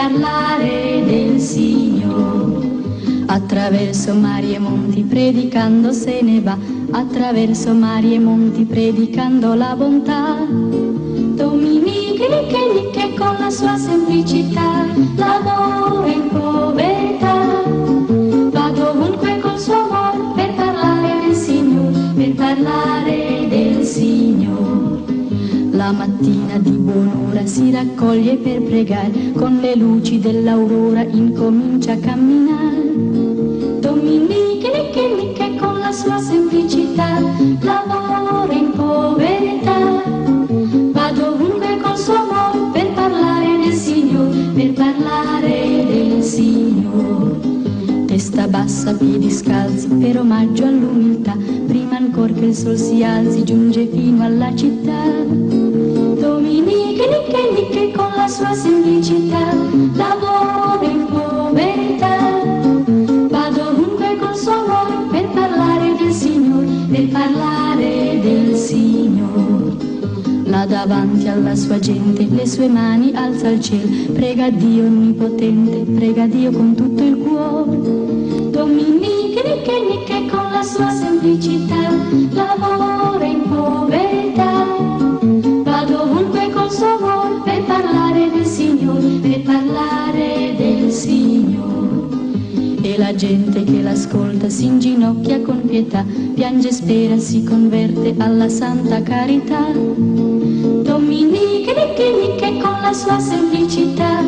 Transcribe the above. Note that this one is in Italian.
parlare del Signore. Attraverso mari e monti predicando se ne va, attraverso mari e monti predicando la bontà. Dominiche, nicche, con la sua semplicità, l'amore in povertà. Va dovunque col suo amor per parlare del Signore, per parlare del Signore. La mattina di buon'ora si raccoglie per pregare, con le luci dell'aurora incomincia a camminare. Dominiche, nicche, con la sua semplicità, l'amore in povertà. Va dovunque col suo amor per parlare del Signore, per parlare del Signore. Testa bassa, piedi scalzi, per omaggio all'umiltà, prima ancor che il sol si alzi giunge fino alla città. Dominiche, nicche, con la sua semplicità, l'amore in povertà. Va dovunque col suo amor per parlare del Signore, per parlare del Signore. Là davanti alla sua gente le sue mani alza al cielo, prega Dio onnipotente, prega Dio con tutto il cuore. Dominiche, nicche, con la sua semplicità, l'amore in povertà. Va dovunque col suo amor per parlare del Signore, per parlare del Signore. E la gente che l'ascolta si inginocchia con pietà, piange, spera, si converte alla santa carità. Dominiche, nicche, con la sua semplicità,